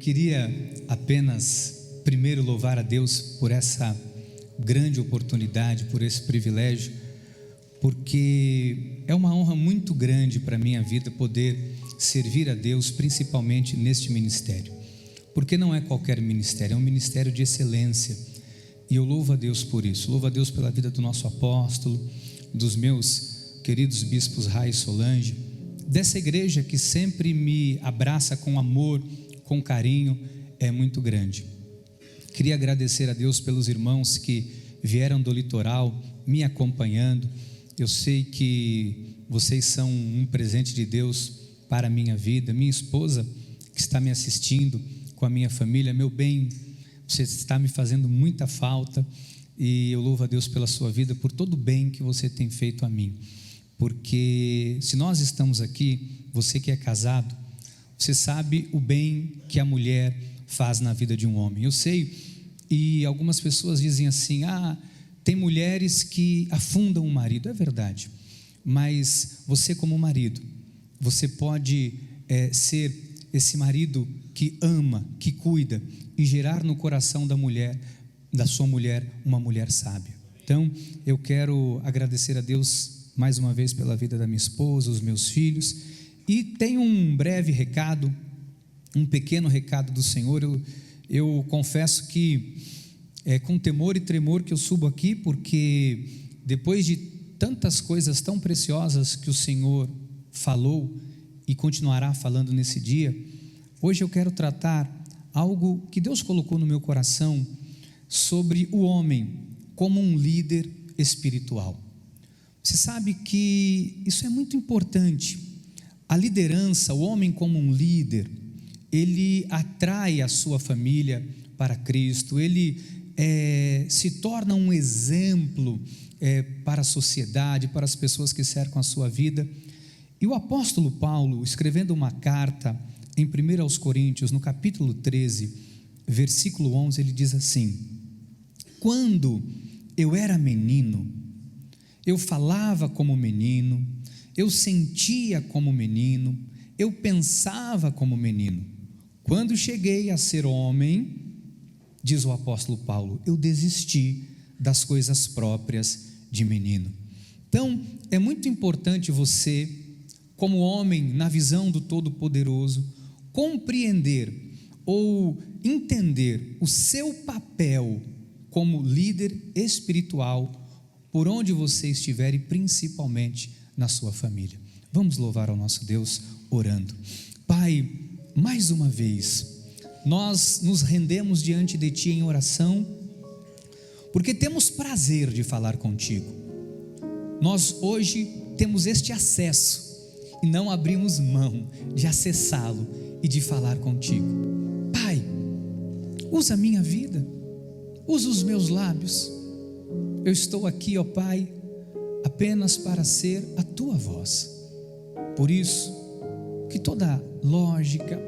queria apenas primeiro louvar a Deus por essa grande oportunidade, por esse privilégio, porque é uma honra muito grande para a minha vida poder servir a Deus, principalmente neste ministério, porque não é qualquer ministério, é um ministério de excelência, e eu louvo a Deus por isso. Louvo a Deus pela vida do nosso apóstolo, dos meus queridos bispos Rai e Solange, dessa igreja que sempre me abraça com amor, com carinho, é muito grande. Queria agradecer a Deus pelos irmãos que vieram do litoral me acompanhando. Eu sei que vocês são um presente de Deus para a minha vida. Minha esposa que está me assistindo com a minha família, meu bem, você está me fazendo muita falta, e eu louvo a Deus pela sua vida, por todo o bem que você tem feito a mim, porque se nós estamos aqui, você que é casado, você sabe o bem que a mulher faz na vida de um homem. Eu sei, e algumas pessoas dizem assim: tem mulheres que afundam o marido. É verdade, mas você como marido, você pode ser esse marido que ama, que cuida, e gerar no coração da mulher, da sua mulher, uma mulher sábia. Então eu quero agradecer a Deus mais uma vez pela vida da minha esposa, os meus filhos, e tenho um breve recado, um pequeno recado do Senhor. Eu confesso que é com temor e tremor que eu subo aqui, porque depois de tantas coisas tão preciosas que o Senhor falou e continuará falando nesse dia, hoje eu quero tratar algo que Deus colocou no meu coração sobre o homem como um líder espiritual. Você sabe que isso é muito importante. A liderança, o homem como um líder, ele atrai a sua família para Cristo, ele se torna um exemplo para a sociedade, para as pessoas que cercam a sua vida. E o apóstolo Paulo, escrevendo uma carta em 1 Coríntios, no capítulo 13, versículo 11, ele diz assim: quando eu era menino, eu falava como menino, eu sentia como menino, eu pensava como menino. Quando cheguei a ser homem, diz o apóstolo Paulo, eu desisti das coisas próprias de menino. Então é muito importante você, como homem, na visão do Todo-Poderoso, compreender ou entender o seu papel como líder espiritual por onde você estiver, e principalmente na sua família. Vamos louvar ao nosso Deus orando. Pai, mais uma vez nós nos rendemos diante de Ti em oração, porque temos prazer de falar contigo. Nós hoje temos este acesso e não abrimos mão de acessá-lo e de falar contigo. Pai, usa a minha vida, usa os meus lábios. Eu estou aqui, ó Pai, apenas para ser a Tua voz. Por isso, que toda lógica,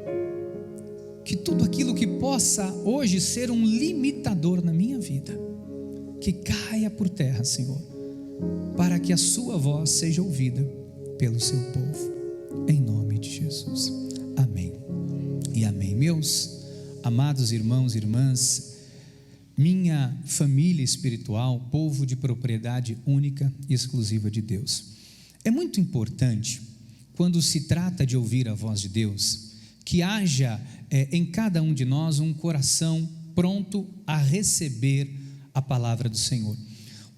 que tudo aquilo que possa hoje ser um limitador na minha vida, que caia por terra, Senhor, para que a Sua voz seja ouvida pelo Seu povo, em nome de Jesus, amém e amém. Meus amados irmãos e irmãs, minha família espiritual, povo de propriedade única e exclusiva de Deus, é muito importante, quando se trata de ouvir a voz de Deus, que haja em cada um de nós um coração pronto a receber a palavra do Senhor,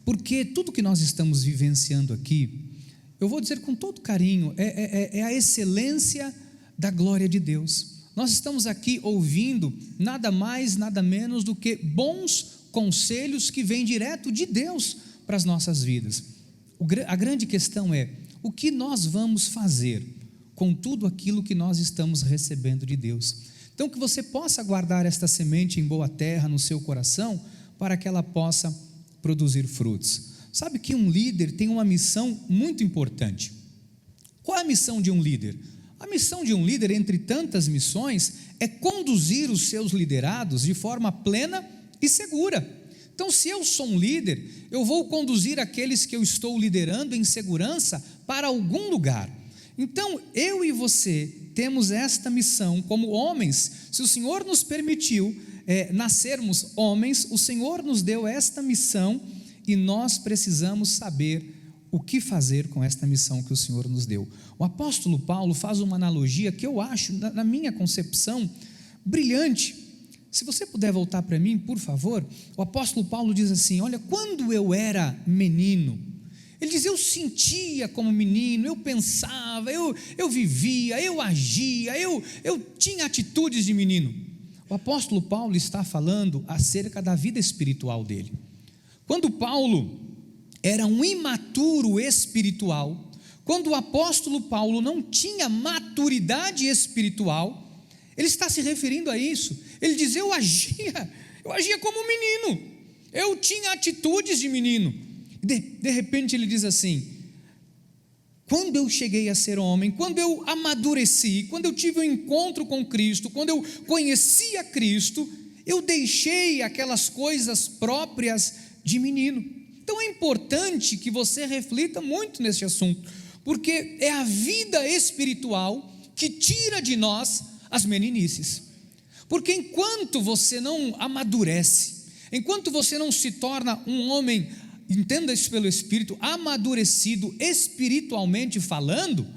porque tudo que nós estamos vivenciando aqui, eu vou dizer com todo carinho, é a excelência da glória de Deus. Nós estamos aqui ouvindo nada mais, nada menos do que bons conselhos que vêm direto de Deus para as nossas vidas. A grande questão é: o que nós vamos fazer com tudo aquilo que nós estamos recebendo de Deus? Então, que você possa guardar esta semente em boa terra no seu coração, para que ela possa produzir frutos. Sabe que um líder tem uma missão muito importante. Qual é a missão de um líder? A missão de um líder, entre tantas missões, é conduzir os seus liderados de forma plena e segura. Então, se eu sou um líder, eu vou conduzir aqueles que eu estou liderando em segurança para algum lugar. Então, eu e você temos esta missão como homens. Se o Senhor nos permitiu nascermos homens, o Senhor nos deu esta missão e nós precisamos saber o que fazer com esta missão que o Senhor nos deu. O apóstolo Paulo faz uma analogia que eu acho, na minha concepção, brilhante. Se você puder voltar para mim, por favor. O apóstolo Paulo diz assim: olha, quando eu era menino, ele diz, eu sentia como menino, eu pensava, eu vivia, eu agia, eu tinha atitudes de menino. O apóstolo Paulo está falando acerca da vida espiritual dele. Quando Paulo era um imaturo espiritual, quando o apóstolo Paulo não tinha maturidade espiritual, ele está se referindo a isso. Ele diz, eu agia como menino, eu tinha atitudes de menino. De repente ele diz assim: quando eu cheguei a ser homem, quando eu amadureci, quando eu tive um encontro com Cristo, quando eu conheci a Cristo, eu deixei aquelas coisas próprias de menino. Então é importante que você reflita muito nesse assunto, porque é a vida espiritual que tira de nós as meninices. Porque enquanto você não amadurece, enquanto você não se torna um homem, entenda isso pelo Espírito, amadurecido espiritualmente falando,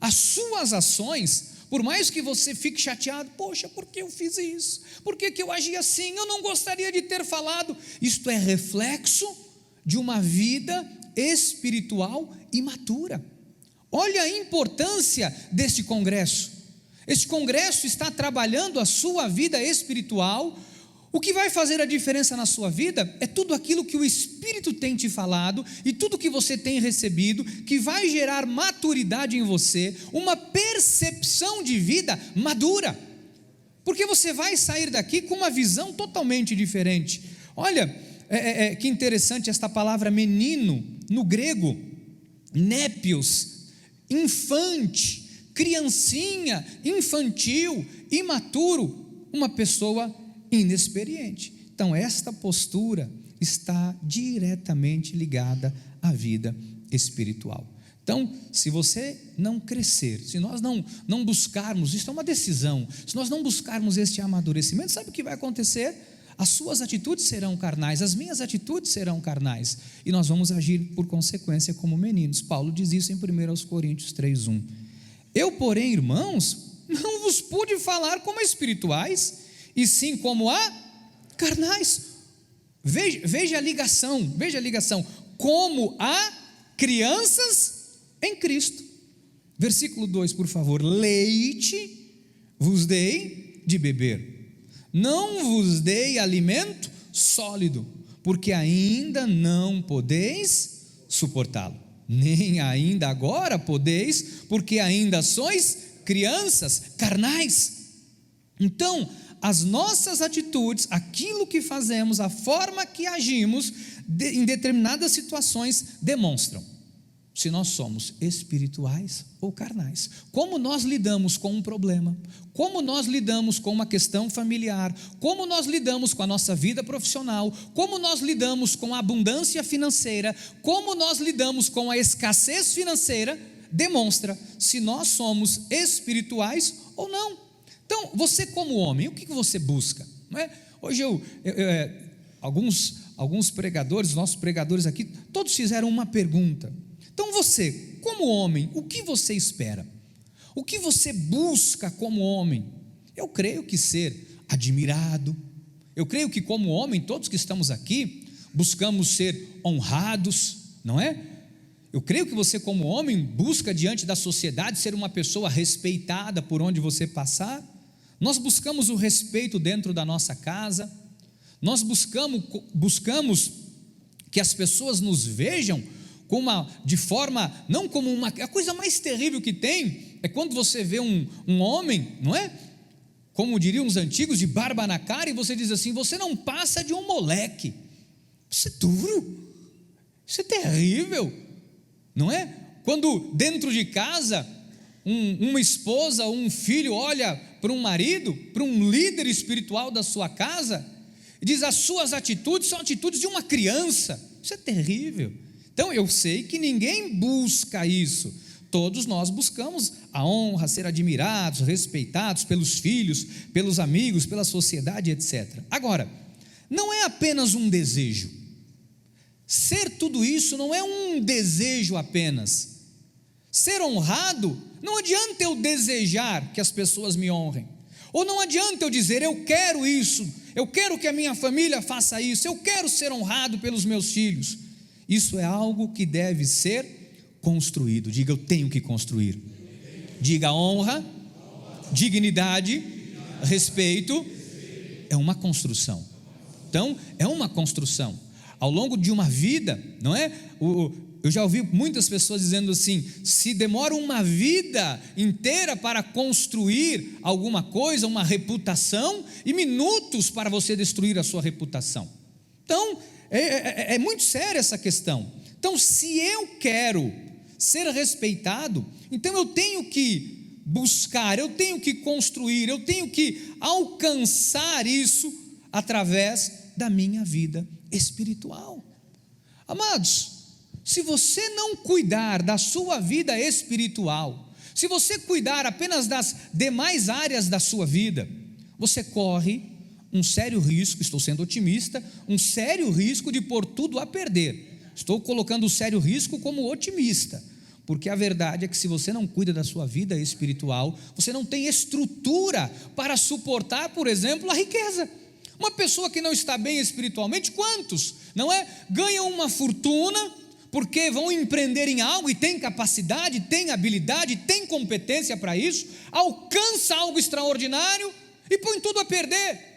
as suas ações, por mais que você fique chateado, poxa, por que eu fiz isso? Por que eu agi assim? Eu não gostaria de ter falado. Isto é reflexo de uma vida espiritual imatura. Olha a importância deste congresso. Este congresso está trabalhando a sua vida espiritual. O que vai fazer a diferença na sua vida é tudo aquilo que o Espírito tem te falado e tudo que você tem recebido, que vai gerar maturidade em você, uma percepção de vida madura, porque você vai sair daqui com uma visão totalmente diferente. Olha, que interessante esta palavra menino, no grego, népios, infante, criancinha, infantil, imaturo, uma pessoa inexperiente. Então esta postura está diretamente ligada à vida espiritual. Então, se você não crescer, se nós não buscarmos, isso é uma decisão, se nós não buscarmos este amadurecimento, sabe o que vai acontecer? As suas atitudes serão carnais, as minhas atitudes serão carnais, e nós vamos agir por consequência como meninos. Paulo diz isso em 1 Coríntios 3:1. Eu, porém, irmãos, não vos pude falar como espirituais, e sim como a carnais. Veja a ligação, como a crianças em Cristo. Versículo 2, por favor. Leite vos dei de beber, não vos dei alimento sólido, porque ainda não podeis suportá-lo, nem ainda agora podeis, porque ainda sois crianças carnais. Então, as nossas atitudes, aquilo que fazemos, a forma que agimos em determinadas situações demonstram se nós somos espirituais ou carnais. Como nós lidamos com um problema, como nós lidamos com uma questão familiar, como nós lidamos com a nossa vida profissional, como nós lidamos com a abundância financeira, como nós lidamos com a escassez financeira, demonstra se nós somos espirituais ou não. Então, você como homem, o que você busca? Não é? Hoje alguns pregadores, nossos pregadores aqui, todos fizeram uma pergunta. Então você, como homem, o que você espera? O que você busca como homem? Eu creio que ser admirado, eu creio que como homem, todos que estamos aqui, buscamos ser honrados, não é? Eu creio que você como homem, busca diante da sociedade ser uma pessoa respeitada por onde você passar. Nós buscamos o respeito dentro da nossa casa, nós buscamos que as pessoas nos vejam de forma, não como uma, a coisa mais terrível que tem, é quando você vê um homem, não é? Como diriam os antigos, de barba na cara, e você diz assim, você não passa de um moleque, isso é duro, isso é terrível, não é? Quando dentro de casa, uma esposa ou um filho olha para um marido, para um líder espiritual da sua casa, e diz, as suas atitudes são atitudes de uma criança, isso é terrível. Então eu sei que ninguém busca isso, Todos nós buscamos a honra, ser admirados, respeitados pelos filhos, pelos amigos, pela sociedade, etc. Agora, não é apenas um desejo. Ser tudo isso não é um desejo apenas. Ser honrado, não adianta eu desejar que as pessoas me honrem. Ou não adianta eu dizer, eu quero isso, eu quero que a minha família faça isso, eu quero ser honrado pelos meus filhos. Isso é algo que deve ser construído. Diga, eu tenho que construir. Diga, honra, dignidade, respeito, é uma construção. Então, é uma construção. Ao longo de uma vida, não é? Eu já ouvi muitas pessoas dizendo assim, se demora uma vida inteira para construir alguma coisa, uma reputação, e minutos para você destruir a sua reputação. Então, é muito séria essa questão. Então, se eu quero ser respeitado, então eu tenho que buscar, eu tenho que construir, eu tenho que alcançar isso através da minha vida espiritual. Amados, se você não cuidar da sua vida espiritual, se você cuidar apenas das demais áreas da sua vida, você corre um sério risco, estou sendo otimista, um sério risco de pôr tudo a perder. Estou colocando o sério risco como otimista, porque a verdade é que se você não cuida da sua vida espiritual, você não tem estrutura para suportar, por exemplo, a riqueza. Uma pessoa que não está bem espiritualmente, quantos, não é? Ganham uma fortuna, porque vão empreender em algo e tem capacidade, tem habilidade, tem competência para isso, alcança algo extraordinário e põe tudo a perder.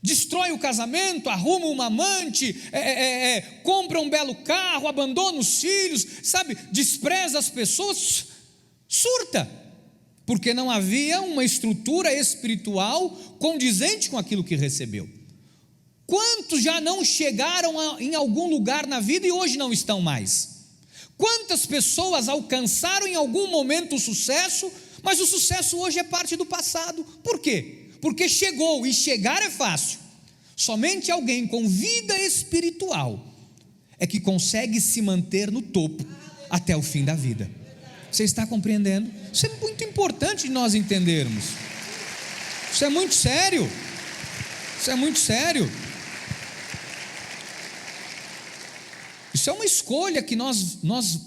Destrói o casamento, arruma uma amante, compra um belo carro, abandona os filhos, sabe, despreza as pessoas, surta, porque não havia uma estrutura espiritual condizente com aquilo que recebeu. Quantos já não chegaram em algum lugar na vida e hoje não estão mais? Quantas pessoas alcançaram em algum momento o sucesso, mas o sucesso hoje é parte do passado? Por quê? Porque chegou, e chegar é fácil. Somente alguém com vida espiritual é que consegue se manter no topo até o fim da vida. Você está compreendendo? Isso é muito importante de nós entendermos. Isso é muito sério. Isso é muito sério. Isso é uma escolha que nós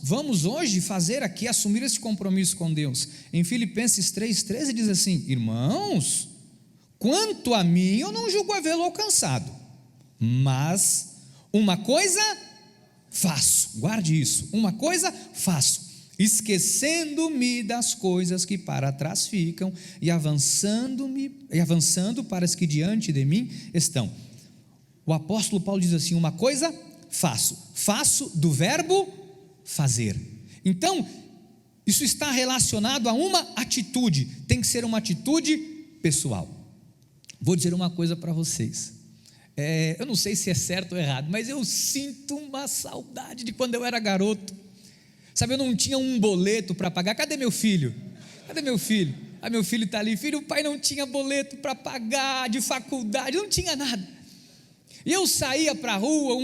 vamos hoje fazer aqui, assumir esse compromisso com Deus. Em Filipenses 3,13 diz assim: irmãos, quanto a mim, eu não julgo havê-lo alcançado, mas uma coisa faço, guarde isso, uma coisa faço, esquecendo-me das coisas que para trás ficam e avançando para as que diante de mim estão. O apóstolo Paulo diz assim: uma coisa faço do verbo fazer. Então, isso está relacionado a uma atitude, tem que ser uma atitude pessoal. Vou dizer uma coisa para vocês, eu não sei se é certo ou errado, mas eu sinto uma saudade de quando eu era garoto. Sabe, eu não tinha um boleto para pagar. Cadê meu filho? Cadê meu filho? Ah, meu filho está ali. Filho, o pai não tinha boleto para pagar de faculdade, não tinha nada. E eu saía para a rua,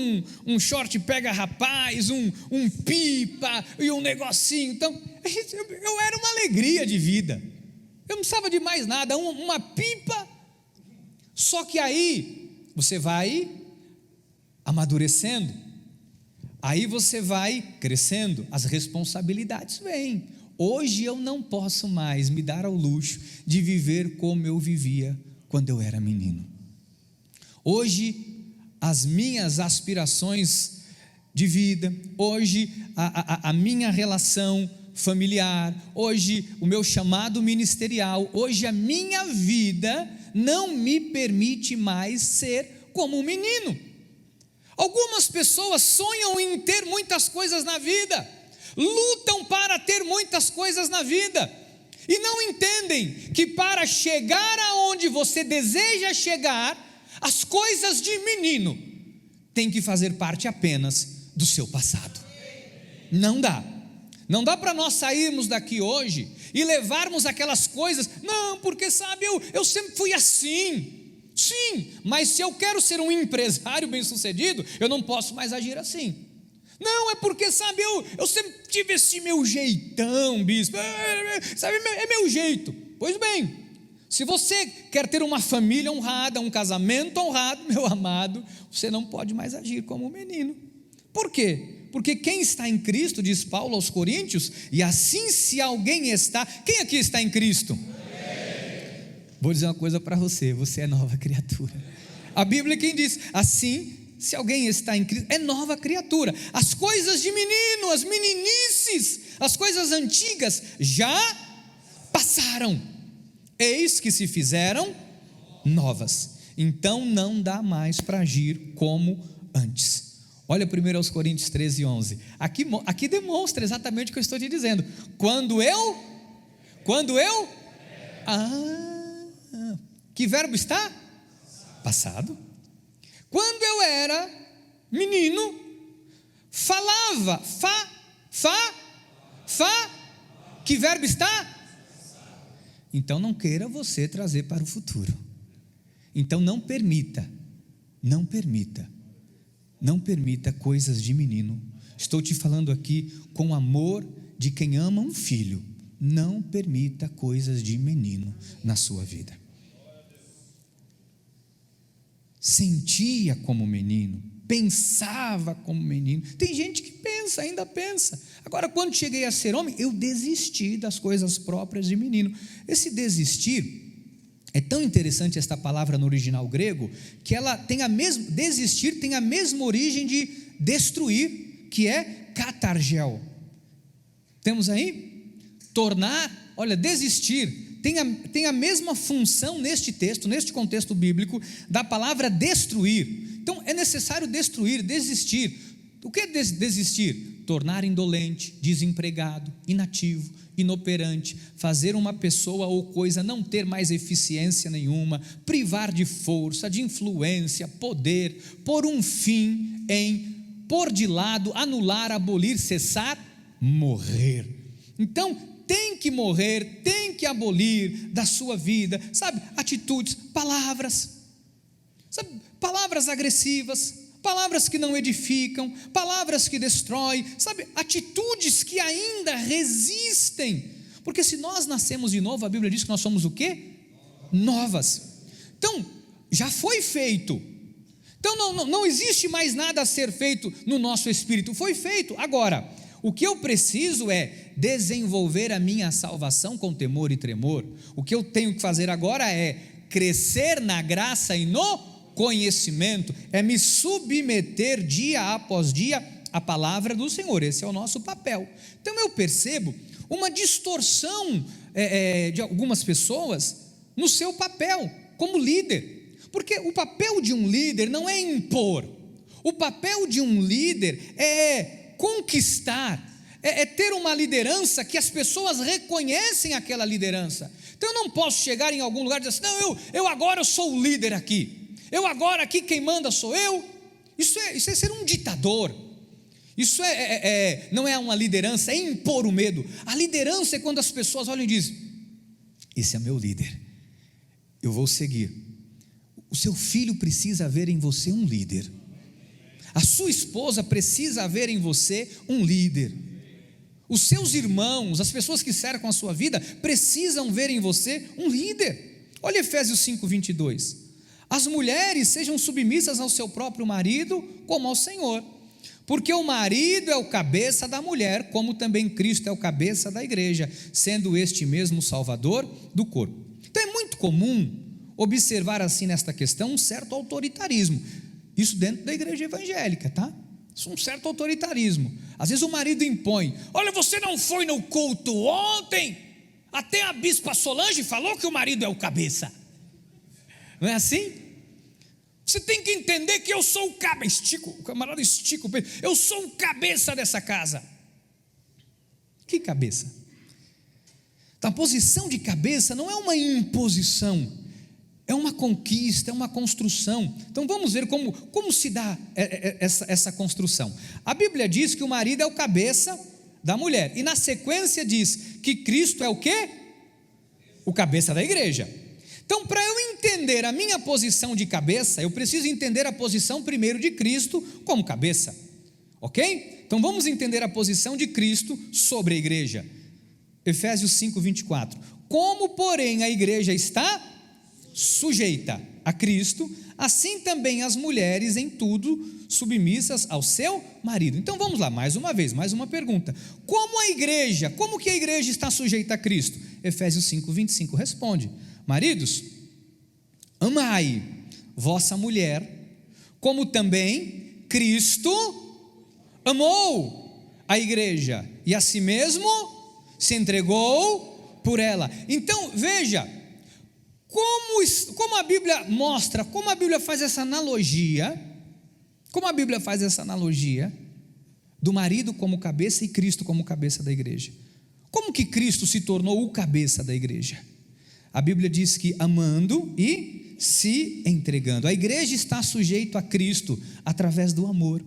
um short pega rapaz, um pipa e um negocinho. Então, eu era uma alegria de vida. Eu não precisava de mais nada, uma pipa. Só que aí você vai amadurecendo, aí você vai crescendo, as responsabilidades vêm. Hoje eu não posso mais me dar ao luxo de viver como eu vivia quando eu era menino. Hoje as minhas aspirações de vida, hoje a minha relação familiar, hoje o meu chamado ministerial, hoje a minha vida não me permite mais ser como um menino. Algumas pessoas sonham em ter muitas coisas na vida, lutam para ter muitas coisas na vida, e não entendem que para chegar aonde você deseja chegar, as coisas de menino têm que fazer parte apenas do seu passado. Não dá para nós sairmos daqui hoje e levarmos aquelas coisas, não, porque sabe, eu sempre fui assim. Sim, mas se eu quero ser um empresário bem sucedido, eu não posso mais agir assim. Não, é porque, sabe, eu sempre tive esse meu jeitão, bispo, sabe, é meu jeito. Pois bem, se você quer ter uma família honrada, um casamento honrado, meu amado, você não pode mais agir como um menino. Por quê? Porque quem está em Cristo, diz Paulo aos Coríntios, e assim se alguém está, quem aqui está em Cristo? Vou dizer uma coisa para você, você é nova criatura. A Bíblia é quem diz, assim, se alguém está em Cristo, é nova criatura. As coisas de menino, as meninices, as coisas antigas já passaram, eis que se fizeram novas. Então não dá mais para agir como antes. Olha primeiro aos Coríntios 13:11. Aqui demonstra exatamente o que eu estou te dizendo. Quando eu, que verbo está? Passado. Quando eu era menino, falava, que verbo está? Então não queira você trazer para o futuro. Então não permita coisas de menino. Estou te falando aqui com amor de quem ama um filho. Não permita coisas de menino na sua vida. Sentia como menino, pensava como menino. Tem gente que ainda pensa. Agora, quando cheguei a ser homem, eu desisti das coisas próprias de menino. Esse desistir, é tão interessante esta palavra no original grego, que ela tem desistir tem a mesma origem de destruir, que é katargel. Temos aí? Tornar, olha, desistir tem a mesma função neste texto, neste contexto bíblico, da palavra destruir. Então é necessário destruir, desistir. O que é desistir? Tornar indolente, desempregado, inativo, inoperante, fazer uma pessoa ou coisa não ter mais eficiência nenhuma, privar de força, de influência, poder, pôr um fim em, pôr de lado, anular, abolir, cessar, morrer. Então tem que morrer, tem que abolir da sua vida, sabe, atitudes, palavras, sabe, palavras agressivas, palavras que não edificam, palavras que destroem, sabe, atitudes que ainda resistem, porque se nós nascemos de novo, a Bíblia diz que nós somos o quê? Novas. Então, já foi feito. Então não existe mais nada a ser feito no nosso espírito, foi feito. Agora, o que eu preciso é desenvolver a minha salvação com temor e tremor. O que eu tenho que fazer agora é crescer na graça e no conhecimento, é me submeter dia após dia à palavra do Senhor. Esse é o nosso papel. Então eu percebo uma distorção de algumas pessoas no seu papel como líder, porque o papel de um líder não é impor, o papel de um líder é conquistar, é ter uma liderança que as pessoas reconhecem aquela liderança. Então eu não posso chegar em algum lugar e dizer assim, não, eu agora sou o líder aqui, eu agora aqui quem manda sou eu. Isso é ser um ditador. Isso não é uma liderança, é impor o medo. A liderança é quando as pessoas olham e dizem, esse é meu líder, eu vou seguir. O seu filho precisa ver em você um líder, a sua esposa precisa ver em você um líder, os seus irmãos, as pessoas que cercam a sua vida, precisam ver em você um líder. Olha Efésios 5:22, as mulheres sejam submissas ao seu próprio marido, como ao Senhor, porque o marido é o cabeça da mulher, como também Cristo é o cabeça da igreja, sendo este mesmo Salvador do corpo. Então é muito comum observar assim nesta questão um certo autoritarismo, isso dentro da igreja evangélica, tá? Isso é um certo autoritarismo. Às vezes o marido impõe, olha, você não foi no culto ontem, até a bispa Solange falou que o marido é o cabeça. Não é assim? Você tem que entender que eu sou o cabeça, o camarada estica o peito, eu sou o cabeça dessa casa. Que cabeça? Então, a posição de cabeça não é uma imposição, é uma conquista, é uma construção. Então vamos ver como se dá essa construção. A Bíblia diz que o marido é o cabeça da mulher, e na sequência diz que Cristo é o quê? O cabeça da igreja. Então, para eu entender a minha posição de cabeça, eu preciso entender a posição primeiro de Cristo como cabeça. Ok? Então vamos entender a posição de Cristo sobre a igreja. Efésios 5, 24. Como, porém, a igreja está sujeita a Cristo, assim também as mulheres em tudo submissas ao seu marido. Então vamos lá, mais uma vez, mais uma pergunta. Como que a igreja está sujeita a Cristo? Efésios 5, 25 responde: maridos, amai vossa mulher, como também Cristo amou a igreja e a si mesmo se entregou por ela. Então veja, como a Bíblia mostra, como a Bíblia faz essa analogia, do marido como cabeça e Cristo como cabeça da igreja. Como que Cristo se tornou o cabeça da igreja? A Bíblia diz que amando e se entregando. A igreja está sujeita a Cristo através do amor.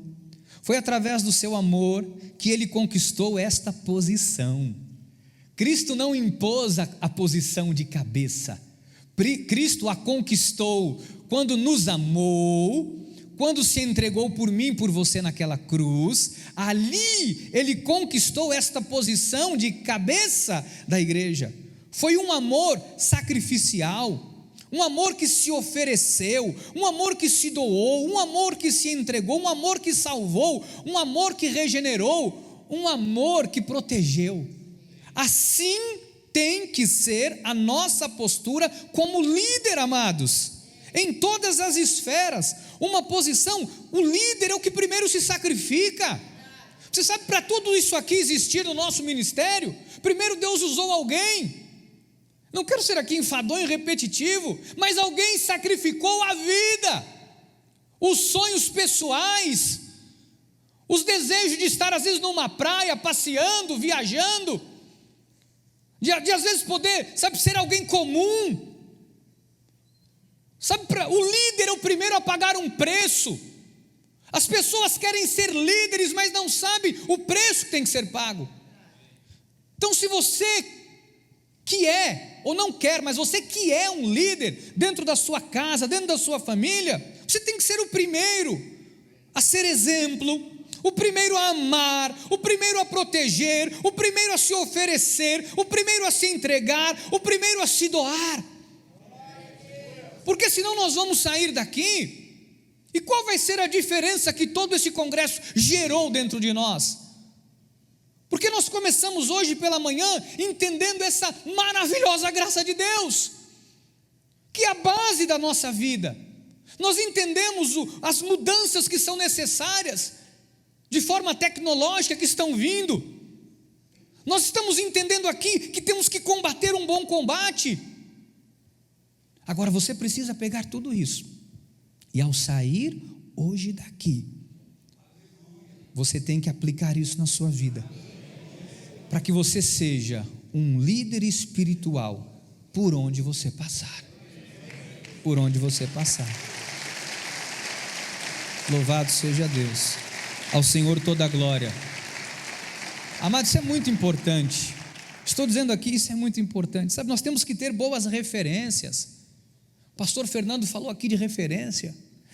Foi através do seu amor que ele conquistou esta posição. Cristo não impôs a posição de cabeça. Cristo a conquistou quando nos amou, quando se entregou por mim e por você naquela cruz. Ali ele conquistou esta posição de cabeça da igreja. Foi um amor sacrificial, um amor que se ofereceu, um amor que se doou, um amor que se entregou, um amor que salvou, um amor que regenerou, um amor que protegeu. Assim tem que ser a nossa postura como líder, amados, em todas as esferas. Uma posição, o líder é o que primeiro se sacrifica. Você sabe, para tudo isso aqui existir no nosso ministério, primeiro Deus usou alguém. Não quero ser aqui enfadonho e repetitivo, mas alguém sacrificou a vida, os sonhos pessoais, os desejos de estar às vezes numa praia, passeando, viajando, de às vezes poder, ser alguém comum. O líder é o primeiro a pagar um preço. As pessoas querem ser líderes, mas não sabem o preço que tem que ser pago. Então, se você que é, ou não quer, mas você que é um líder dentro da sua casa, dentro da sua família, você tem que ser o primeiro a ser exemplo, o primeiro a amar, o primeiro a proteger, o primeiro a se oferecer, o primeiro a se entregar, o primeiro a se doar. Porque senão nós vamos sair daqui, e qual vai ser a diferença que todo esse congresso gerou dentro de nós? Porque nós começamos hoje pela manhã entendendo essa maravilhosa graça de Deus, que é a base da nossa vida. Nós entendemos as mudanças que são necessárias, de forma tecnológica, que estão vindo. Nós estamos entendendo aqui que temos que combater um bom combate. Agora você precisa pegar tudo isso, e ao sair hoje daqui, você tem que aplicar isso na sua vida, para que você seja um líder espiritual por onde você passar. Por onde você passar. Louvado seja Deus. Ao Senhor toda a glória. Amado, isso é muito importante. Estou dizendo aqui, isso é muito importante. Nós temos que ter boas referências. O pastor Fernando falou aqui de referência.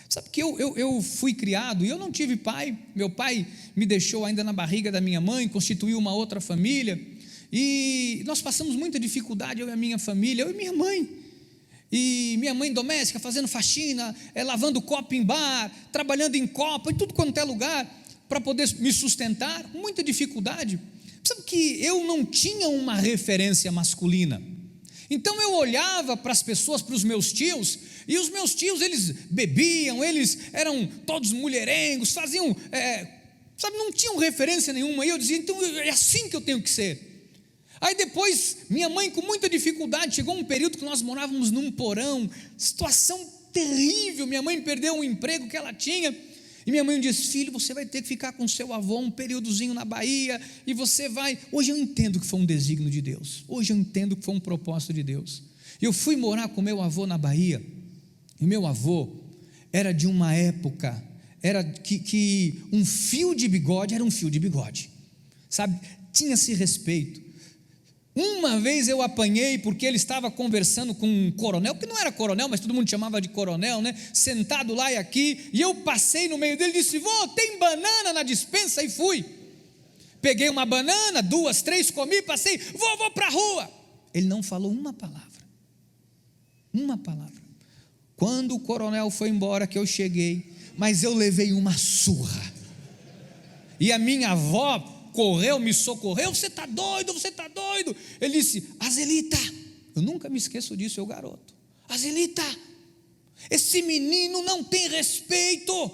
Sabe que eu fui criado e eu não tive pai. Meu pai me deixou ainda na barriga da minha mãe, constituiu uma outra família, e nós passamos muita dificuldade, eu e a minha família, eu e minha mãe. E minha mãe doméstica, fazendo faxina, lavando copo em bar, trabalhando em copa, em tudo quanto é lugar, para poder me sustentar, muita dificuldade. Sabe que eu não tinha uma referência masculina. Então eu olhava para as pessoas, para os meus tios, e os meus tios, eles bebiam, eles eram todos mulherengos, faziam, não tinham referência nenhuma, e eu dizia, então é assim que eu tenho que ser. Aí depois, minha mãe com muita dificuldade, chegou um período que nós morávamos num porão, situação terrível, minha mãe perdeu um emprego que ela tinha, e minha mãe disse, filho, você vai ter que ficar com seu avô um períodozinho na Bahia, e você vai, hoje eu entendo que foi um desígnio de Deus, hoje eu entendo que foi um propósito de Deus. Eu fui morar com meu avô na Bahia, e meu avô era de uma época, era que um fio de bigode era um fio de bigode, tinha-se respeito. Uma vez eu apanhei porque ele estava conversando com um coronel, que não era coronel, mas todo mundo chamava de coronel, né? Sentado lá e aqui, e eu passei no meio dele e disse: vô, tem banana na despensa? E fui. Peguei uma banana, 2, 3, comi, passei, vou para a rua. Ele não falou uma palavra. Uma palavra. Quando o coronel foi embora, que eu cheguei, mas eu levei uma surra. E a minha avó correu, me socorreu. Você está doido, você está doido. Ele disse: Azelita, eu nunca me esqueço disso, eu garoto. Azelita, esse menino não tem respeito.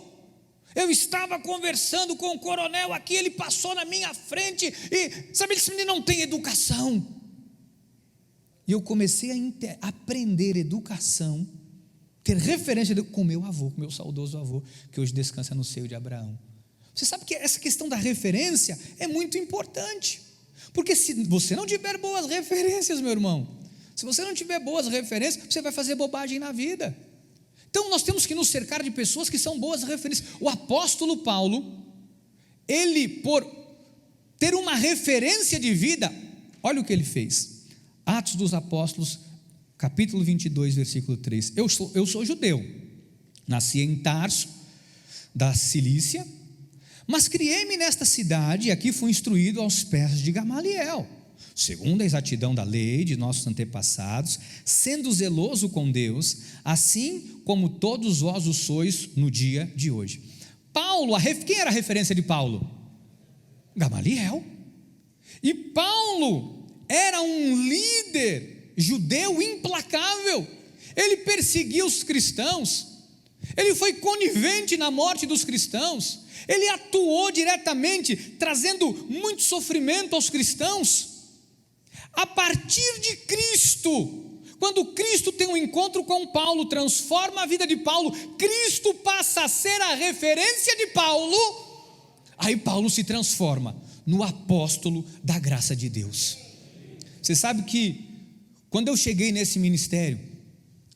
Eu estava conversando com o coronel aqui, ele passou na minha frente e, sabe, esse menino não tem educação. E eu comecei a aprender educação, ter referência com meu avô, com meu saudoso avô, que hoje descansa no seio de Abraão. Você sabe que essa questão da referência é muito importante, porque se você não tiver boas referências, meu irmão, se você não tiver boas referências, você vai fazer bobagem na vida. Então nós temos que nos cercar de pessoas que são boas referências. O apóstolo Paulo, ele, por ter uma referência de vida, olha o que ele fez. Atos dos Apóstolos, capítulo 22, versículo 3. Eu sou judeu, nasci em Tarso, da Cilícia, mas criei-me nesta cidade, e aqui fui instruído aos pés de Gamaliel, segundo a exatidão da lei de nossos antepassados, sendo zeloso com Deus, assim como todos vós o sois no dia de hoje. Paulo, quem era a referência de Paulo? Gamaliel. E Paulo era um líder judeu implacável. Ele perseguia os cristãos, ele foi conivente na morte dos cristãos, ele atuou diretamente, trazendo muito sofrimento aos cristãos. A partir de Cristo, quando Cristo tem um encontro com Paulo, transforma a vida de Paulo, Cristo passa a ser a referência de Paulo, aí Paulo se transforma no apóstolo da graça de Deus. Você sabe que quando eu cheguei nesse ministério,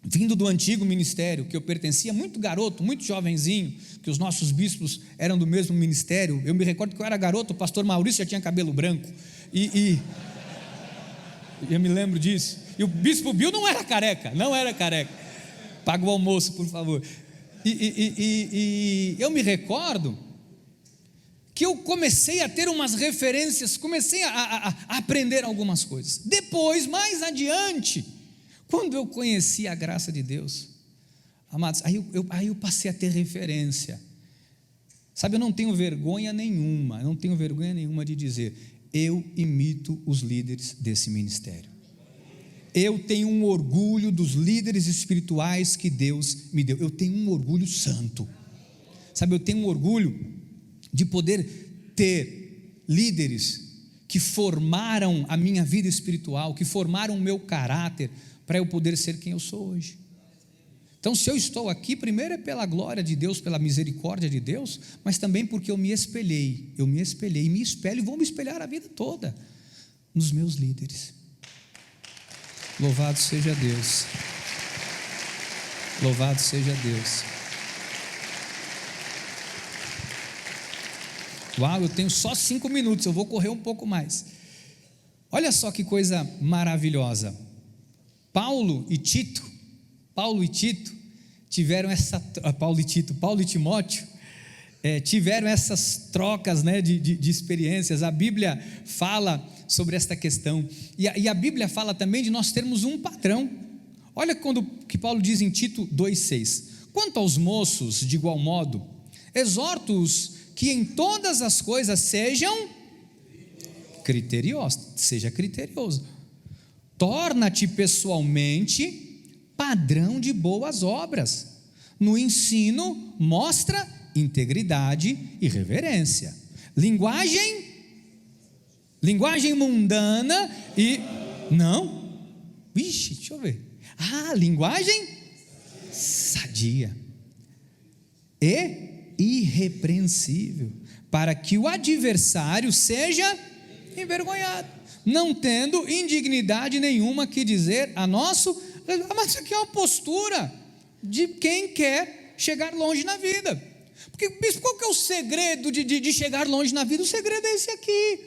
vindo do antigo ministério, que eu pertencia, muito garoto, muito jovenzinho, que os nossos bispos eram do mesmo ministério, eu me recordo que eu era garoto, o pastor Maurício já tinha cabelo branco, e eu me lembro disso, e o bispo Bill não era careca, paga o almoço, por favor, e eu me recordo que eu comecei a ter umas referências, comecei a aprender algumas coisas. Depois, mais adiante, quando eu conheci a graça de Deus, amados, aí eu passei a ter referência. Sabe, eu não tenho vergonha nenhuma de dizer: eu imito os líderes desse ministério. Eu tenho um orgulho dos líderes espirituais que Deus me deu. Eu tenho um orgulho santo. Sabe, eu tenho um orgulho de poder ter líderes que formaram a minha vida espiritual, que formaram o meu caráter, para eu poder ser quem eu sou hoje. Então, se eu estou aqui, primeiro é pela glória de Deus, pela misericórdia de Deus, mas também porque eu me espelhei, me espelho e vou me espelhar a vida toda nos meus líderes. Louvado seja Deus. Louvado seja Deus. Uau, eu tenho só 5 minutos, eu vou correr um pouco mais. Olha só que coisa maravilhosa. Paulo e Tito tiveram Paulo e Timóteo tiveram essas trocas, né, de experiências. A Bíblia fala sobre esta questão, e a Bíblia fala também de nós termos um padrão. Olha que Paulo diz em Tito 2,6: quanto aos moços, de igual modo, exorto-os que em todas as coisas sejam criteriosos, seja criterioso, torna-te pessoalmente padrão de boas obras, no ensino mostra integridade e reverência, linguagem mundana e deixa eu ver, linguagem sadia e irrepreensível, para que o adversário seja envergonhado, não tendo indignidade nenhuma que dizer a nosso. Mas isso aqui é uma postura de quem quer chegar longe na vida. Porque, bispo, qual que é o segredo de chegar longe na vida? O segredo é esse aqui.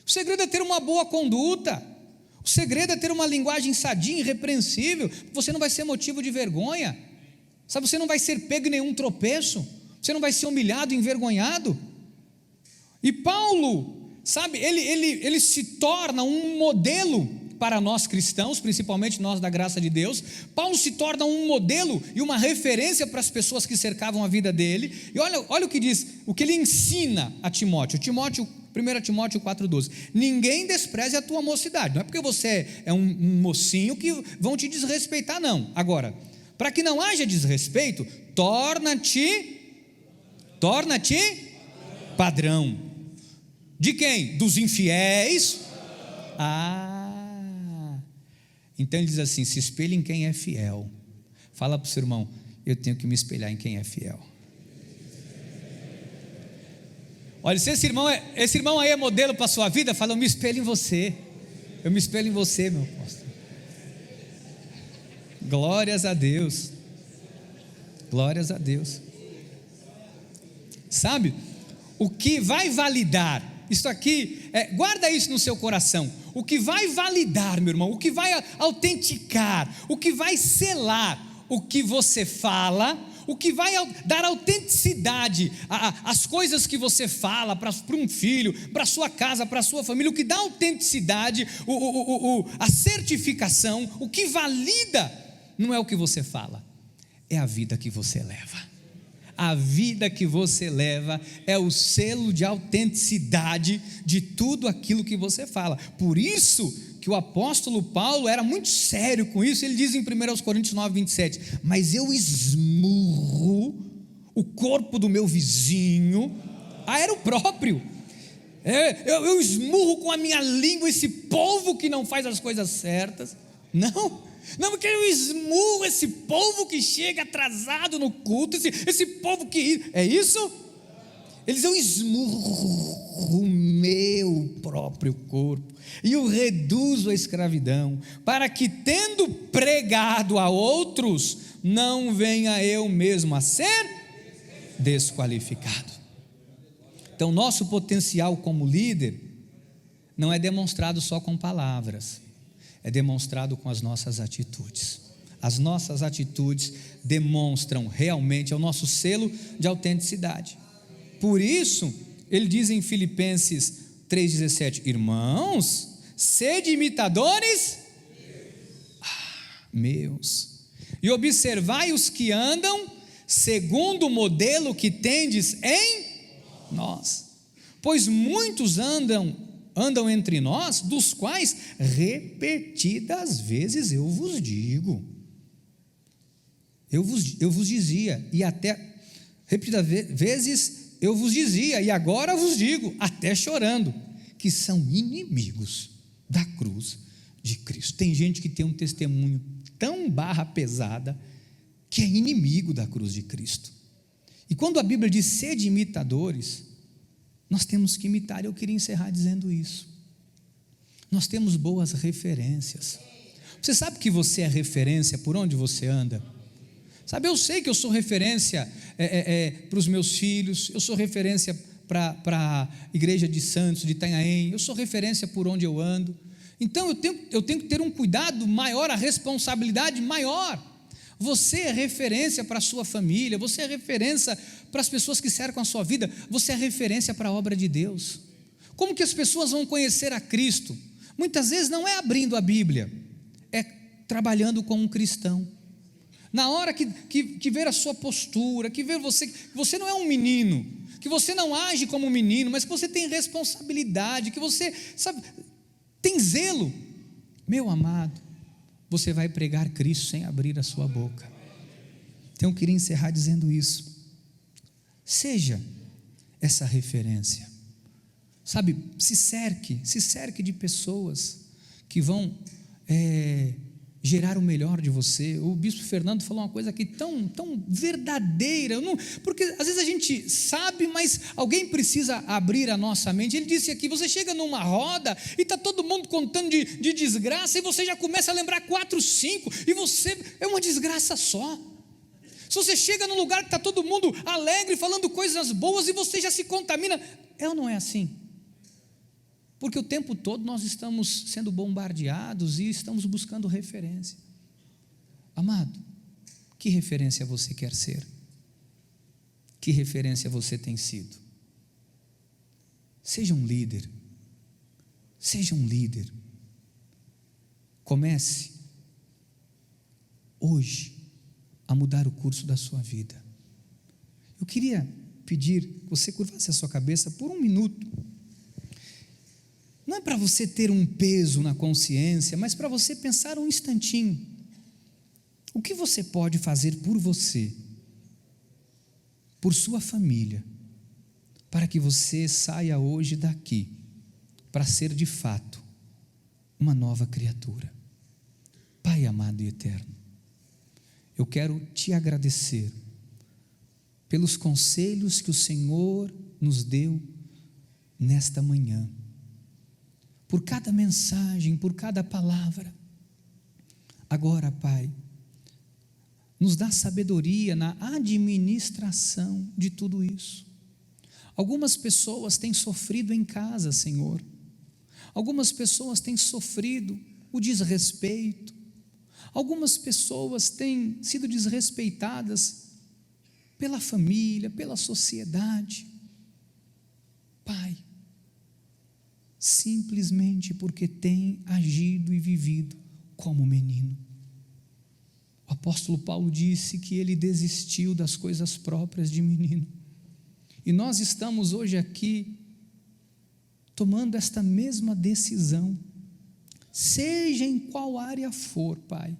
O segredo é ter uma boa conduta. O segredo é ter uma linguagem sadia, irrepreensível. Você não vai ser motivo de vergonha, sabe? Você não vai ser pego em nenhum tropeço, você não vai ser humilhado, envergonhado. E Paulo, sabe, ele se torna um modelo para nós cristãos, principalmente nós da graça de Deus. Paulo se torna um modelo e uma referência para as pessoas que cercavam a vida dele. E olha o que diz, o que ele ensina a Timóteo. 1 Timóteo 4,12: ninguém despreze a tua mocidade. Não é porque você é um mocinho que vão te desrespeitar, não. Agora, para que não haja desrespeito, torna-te padrão. De quem? Dos infiéis. Então ele diz assim: se espelhe em quem é fiel. Fala para o seu irmão: eu tenho que me espelhar em quem é fiel. Olha, se esse irmão aí é modelo para a sua vida, fala: eu me espelho em você. Eu me espelho em você, meu apóstolo. Glórias a Deus. Glórias a Deus. Sabe, o que vai validar, isso aqui, guarda isso no seu coração. O que vai validar, meu irmão, o que vai autenticar, o que vai selar o que você fala, o que vai dar autenticidade às coisas que você fala para um filho, para a sua casa, para a sua família, o que dá autenticidade, a certificação, o que valida, não é o que você fala, é a vida que você leva. A vida que você leva é o selo de autenticidade de tudo aquilo que você fala. Por isso que o apóstolo Paulo era muito sério com isso. Ele diz em 1 Coríntios 9:27: mas eu esmurro o corpo do meu vizinho. Era o próprio. Eu esmurro com a minha língua esse povo que não faz as coisas certas. Não, porque eu esmurro esse povo que chega atrasado no culto, esse povo que... É isso? Eles: eu esmurro o meu próprio corpo e o reduzo à escravidão, para que, tendo pregado a outros, não venha eu mesmo a ser desqualificado. Então, nosso potencial como líder não é demonstrado só com palavras, é demonstrado com as nossas atitudes. As nossas atitudes demonstram realmente, é o nosso selo de autenticidade. Por isso, ele diz em Filipenses 3,17: irmãos, sede imitadores meus, e observai os que andam segundo o modelo que tendes em nós, pois muitos andam entre nós, dos quais repetidas vezes eu vos digo, eu vos dizia, e até repetidas vezes eu vos dizia, e agora vos digo, até chorando, que são inimigos da cruz de Cristo. Tem gente que tem um testemunho tão barra pesada, que é inimigo da cruz de Cristo. E quando a Bíblia diz sede imitadores, nós temos que imitar. Eu queria encerrar dizendo isso. Nós temos boas referências. Você sabe que você é referência por onde você anda? Sabe, eu sei que eu sou referência para os meus filhos, eu sou referência para a igreja de Santos, de Itanhaém, eu sou referência por onde eu ando. Então eu tenho que ter um cuidado maior, a responsabilidade maior. Você é referência para a sua família, você é referência para as pessoas que cercam a sua vida, você é referência para a obra de Deus. Como que as pessoas vão conhecer a Cristo? Muitas vezes não é abrindo a Bíblia, é trabalhando com um cristão. Na hora que ver a sua postura, que ver que você não é um menino, que você não age como um menino, mas que você tem responsabilidade, que você, sabe, tem zelo, meu amado, você vai pregar Cristo sem abrir a sua boca. Então eu queria encerrar dizendo isso. Seja essa referência, sabe, se cerque de pessoas que vão gerar o melhor de você. O bispo Fernando falou uma coisa aqui tão verdadeira, porque às vezes a gente sabe, mas alguém precisa abrir a nossa mente. Ele disse aqui: você chega numa roda e está todo mundo contando de desgraça, e você já começa a lembrar 4, 5, e você é uma desgraça só. Se você chega num lugar que está todo mundo alegre, falando coisas boas, e você já se contamina, é ou não é assim? Porque o tempo todo nós estamos sendo bombardeados e estamos buscando referência. Amado, que referência você quer ser? Que referência você tem sido? Seja um líder. Seja um líder. Comece hoje a mudar o curso da sua vida. Eu queria pedir que você curvasse a sua cabeça por um minuto. Não é para você ter um peso na consciência, mas para você pensar um instantinho. O que você pode fazer por você, por sua família, para que você saia hoje daqui, para ser de fato uma nova criatura? Pai amado e eterno, eu quero te agradecer pelos conselhos que o Senhor nos deu nesta manhã, por cada mensagem, por cada palavra. Agora, Pai, nos dá sabedoria na administração de tudo isso. Algumas pessoas têm sofrido em casa, Senhor. Algumas pessoas têm sofrido o desrespeito. Algumas pessoas têm sido desrespeitadas pela família, pela sociedade. Pai, simplesmente porque têm agido e vivido como menino. O apóstolo Paulo disse que ele desistiu das coisas próprias de menino. E nós estamos hoje aqui tomando esta mesma decisão, seja em qual área for, Pai.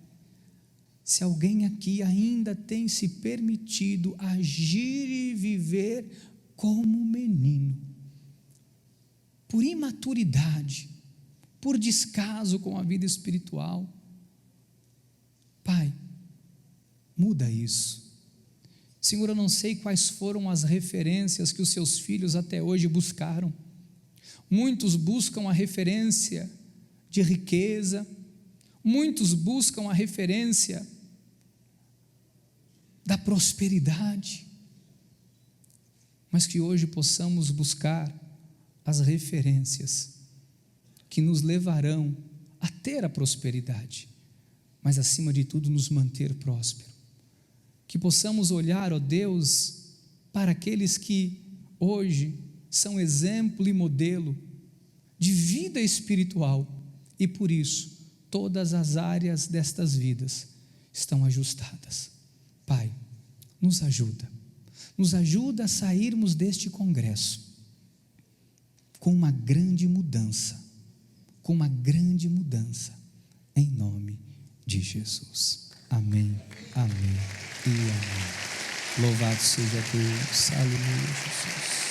Se alguém aqui ainda tem se permitido agir e viver como menino, por imaturidade, por descaso com a vida espiritual, Pai, muda isso. Senhor, eu não sei quais foram as referências que os seus filhos até hoje buscaram. Muitos buscam a referência de riqueza, muitos buscam a referência da prosperidade, mas que hoje possamos buscar as referências que nos levarão a ter a prosperidade, mas acima de tudo nos manter próspero. Que possamos olhar, ó Deus, para aqueles que hoje são exemplo e modelo de vida espiritual, e por isso todas as áreas destas vidas estão ajustadas. Pai, nos ajuda a sairmos deste congresso com uma grande mudança, em nome de Jesus. Amém, amém e amém. Louvado seja Deus, aleluia, Jesus.